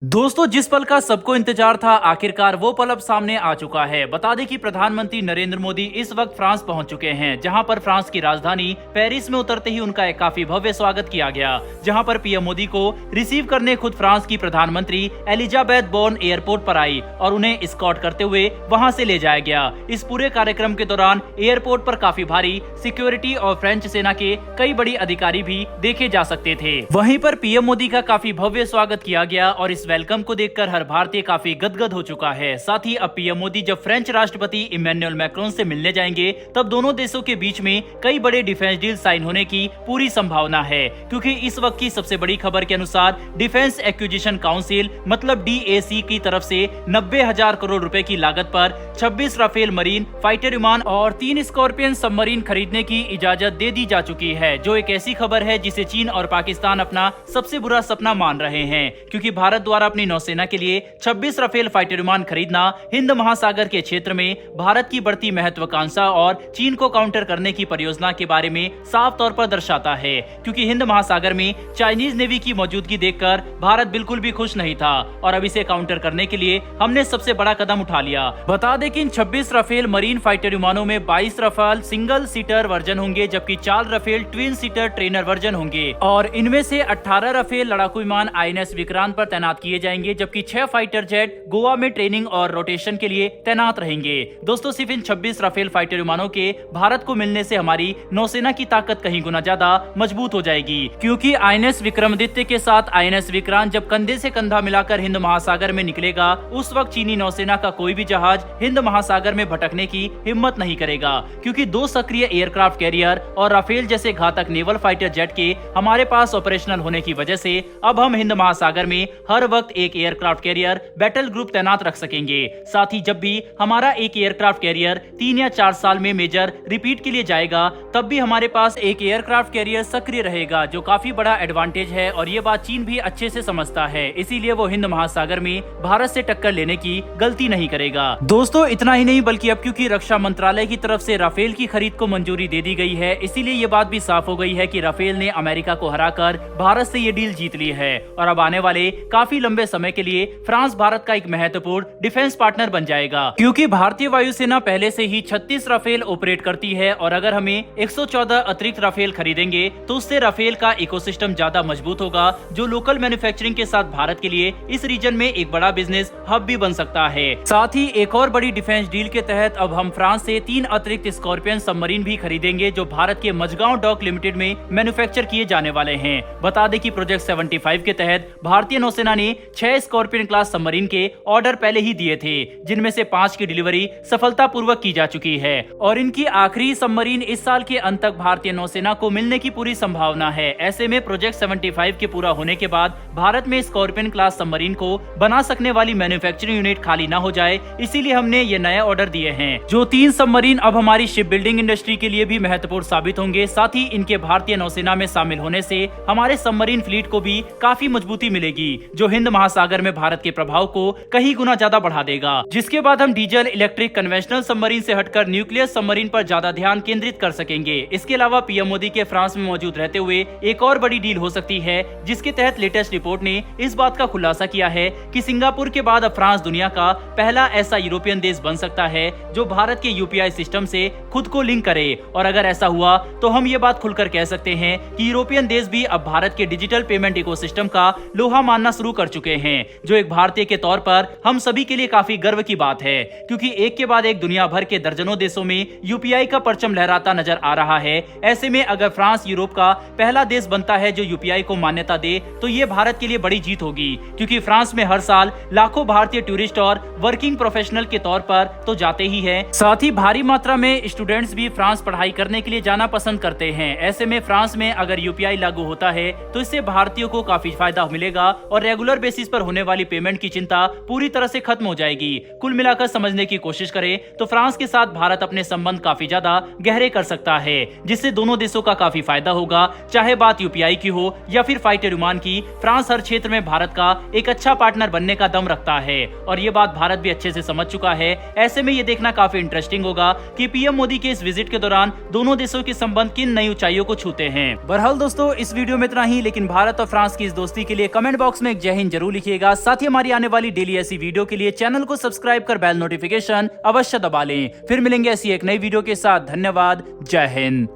दोस्तों, जिस पल का सबको इंतजार था, आखिरकार वो पल अब सामने आ चुका है। बता दें कि प्रधानमंत्री नरेंद्र मोदी इस वक्त फ्रांस पहुंच चुके हैं, जहां पर फ्रांस की राजधानी पेरिस में उतरते ही उनका एक काफी भव्य स्वागत किया गया, जहां पर पीएम मोदी को रिसीव करने खुद फ्रांस की प्रधानमंत्री एलिजाबेथ बोर्न एयरपोर्ट पर आई और उन्हें स्कॉट करते हुए वहां से ले जाया गया। इस पूरे कार्यक्रम के दौरान एयरपोर्ट पर काफी भारी सिक्योरिटी और फ्रेंच सेना के कई बड़ी अधिकारी भी देखे जा सकते थे। वहीं पर पीएम मोदी का काफी भव्य स्वागत किया गया और इस वेलकम को देखकर हर भारतीय काफी गदगद हो चुका है। साथ ही अब पीएम मोदी जब फ्रेंच राष्ट्रपति इमैनुअल मैक्रोन से मिलने जाएंगे, तब दोनों देशों के बीच में कई बड़े डिफेंस डील साइन होने की पूरी संभावना है, क्योंकि इस वक्त की सबसे बड़ी खबर के अनुसार डिफेंस एक्विजिशन काउंसिल मतलब DAC की तरफ से 90,000 करोड़ रुपए की लागत पर 26 राफेल मरीन फाइटर विमान और 3 स्कॉर्पियन सबमरीन खरीदने की इजाजत दे दी जा चुकी है, जो एक ऐसी खबर है जिसे चीन और पाकिस्तान अपना सबसे बुरा सपना मान रहे हैं, क्योंकि भारत द्वारा अपनी नौसेना के लिए 26 राफेल फाइटर विमान खरीदना हिंद महासागर के क्षेत्र में भारत की बढ़ती महत्वाकांक्षा और चीन को काउंटर करने की परियोजना के बारे में साफ तौर पर दर्शाता है, क्योंकि हिंद महासागर में चाइनीज नेवी की मौजूदगी देखकर भारत बिल्कुल भी खुश नहीं था और अब इसे काउंटर करने के लिए हमने सबसे बड़ा कदम उठा लिया। बता दें कि इन 26 राफेल मरीन फाइटर विमानों में 22 राफेल सिंगल सीटर वर्जन होंगे, जबकि 4 Rafale twin seater trainer version होंगे और इनमें से 18 राफेल लड़ाकू विमान INS विक्रांत पर तैनात किए जाएंगे, जबकि 6 फाइटर जेट गोवा में ट्रेनिंग और रोटेशन के लिए तैनात रहेंगे। दोस्तों, सिर्फ इन 26 राफेल फाइटर विमानों के भारत को मिलने से हमारी नौसेना की ताकत कहीं गुना ज्यादा मजबूत हो जाएगी, क्योंकि INS विक्रमादित्य के साथ INS विक्रांत जब कंधे से कंधा मिलाकर हिंद महासागर में निकलेगा, उस वक्त चीनी नौसेना का कोई भी जहाज हिंद महासागर में भटकने की हिम्मत नहीं करेगा, क्योंकि 2 सक्रिय एयरक्राफ्ट कैरियर और राफेल जैसे घातक नेवल फाइटर जेट के हमारे पास ऑपरेशनल होने की वजह से अब हम हिंद महासागर में हर वक्त एक एयरक्राफ्ट कैरियर बैटल ग्रुप तैनात रख सकेंगे। साथ ही जब भी हमारा एक एयरक्राफ्ट कैरियर 3 या 4 साल में मेजर रिपीट के लिए जाएगा, तब भी हमारे पास एक एयरक्राफ्ट कैरियर सक्रिय रहेगा, जो काफी बड़ा एडवांटेज है और ये बात चीन भी अच्छे से समझता है। इसीलिए वो हिंद महासागर में भारत से टक्कर लेने की गलती नहीं करेगा। दोस्तों, इतना ही नहीं बल्कि अब क्योंकि रक्षा मंत्रालय की तरफ से राफेल की खरीद को मंजूरी दे दी गई है, इसीलिए ये बात भी साफ हो गई है कि राफेल ने अमेरिका को हराकर भारत से ये डील जीत ली है और अब आने वाले काफी लंबे समय के लिए फ्रांस भारत का एक महत्वपूर्ण डिफेंस पार्टनर बन जाएगा, क्योंकि भारतीय वायुसेना पहले से ही 36 राफेल ऑपरेट करती है और अगर हमें 114 अतिरिक्त राफेल खरीदेंगे तो उससे राफेल का इकोसिस्टम ज्यादा मजबूत होगा, जो लोकल मैन्युफैक्चरिंग के साथ भारत के लिए इस रीजन में एक बड़ा बिजनेस हब भी बन सकता है। साथ ही एक और बड़ी डिफेंस डील के तहत अब हम फ्रांस से 3 अतिरिक्त स्कॉर्पियन सबमरीन भी खरीदेंगे, जो भारत के मझगांव डॉक लिमिटेड में मैन्युफैक्चर किए जाने वाले हैं। बता दें कि प्रोजेक्ट 75 के तहत भारतीय नौसेना ने 6 स्कॉर्पियन क्लास सबमरीन के ऑर्डर पहले ही दिए थे, जिनमें से 5 की डिलीवरी सफलतापूर्वक की जा चुकी है और इनकी आखिरी सबमरीन इस साल के अंत तक भारतीय नौसेना को मिलने की पूरी संभावना है। ऐसे में प्रोजेक्ट 75 के पूरा होने के बाद भारत में स्कॉर्पियन क्लास सबमरीन को बना सकने वाली मैन्युफैक्चरिंग यूनिट खाली न हो जाए, इसीलिए हमने ये नए ऑर्डर दिए हैं। जो 3 सबमरीन अब हमारी शिप बिल्डिंग इंडस्ट्री के लिए भी महत्वपूर्ण साबित होंगे। साथ ही इनके भारतीय नौसेना में शामिल होने से हमारे सबमरीन फ्लीट को भी काफी मजबूती मिलेगी, जो हिंद महासागर में भारत के प्रभाव को कहीं गुना ज्यादा बढ़ा देगा, जिसके बाद हम डीजल इलेक्ट्रिक कन्वेंशनल सबमरीन से हटकर न्यूक्लियर सबमरीन पर ज्यादा ध्यान केंद्रित कर सकेंगे। इसके अलावा पीएम मोदी के फ्रांस में मौजूद रहते हुए एक और बड़ी डील हो सकती है, जिसके तहत लेटेस्ट रिपोर्ट ने इस बात का खुलासा किया है कि सिंगापुर के बाद अब फ्रांस दुनिया का पहला ऐसा यूरोपियन देश बन सकता है जो भारत के UPI सिस्टम से खुद को लिंक करे। और अगर ऐसा हुआ तो हम ये बात खुलकर कह सकते हैं कि यूरोपियन देश भी अब भारत के डिजिटल पेमेंट इकोसिस्टम का लोहा मानना शुरू कर चुके हैं, जो एक भारतीय के तौर पर हम सभी के लिए काफी गर्व की बात है, क्योंकि एक के बाद एक दुनिया भर के दर्जनों देशों में UPI का परचम लहराता नजर आ रहा है। ऐसे में अगर फ्रांस यूरोप का पहला देश बनता है जो UPI को मान्यता दे, तो ये भारत के लिए बड़ी जीत होगी, क्योंकि फ्रांस में हर साल लाखों भारतीय टूरिस्ट और वर्किंग प्रोफेशनल के तौर पर तो जाते ही हैं, साथ ही भारी मात्रा में स्टूडेंट्स भी फ्रांस पढ़ाई करने के लिए जाना पसंद करते हैं। ऐसे में फ्रांस में अगर UPI लागू होता है तो इससे भारतीयों को काफी फायदा मिलेगा और रेगुलर बेसिस पर होने वाली पेमेंट की चिंता पूरी तरह से खत्म हो जाएगी। कुल मिलाकर समझने की कोशिश करें तो फ्रांस के साथ भारत अपने संबंध काफी ज्यादा गहरे कर सकता है, जिससे दोनों देशों का काफी फायदा होगा। चाहे बात UPI की हो या फिर फाइटर विमान की, फ्रांस हर क्षेत्र में भारत का एक अच्छा पार्टनर बनने का दम रखता है और ये बात भारत भी अच्छे से समझ चुका है। ऐसे में ये देखना काफी इंटरेस्टिंग होगा कि पीएम मोदी के इस विजिट के दौरान दोनों देशों के संबंध किन नई ऊंचाइयों को छूते हैं। बहरहाल दोस्तों, इस वीडियो में इतना ही, लेकिन भारत और फ्रांस की इस दोस्ती के लिए कमेंट बॉक्स में एक जय हिंद कमेंट जरूर लिखिएगा। साथ ही हमारी आने वाली डेली ऐसी वीडियो के लिए चैनल को सब्सक्राइब कर बेल नोटिफिकेशन अवश्य दबा लें। फिर मिलेंगे ऐसी एक नई वीडियो के साथ। धन्यवाद। जय हिंद।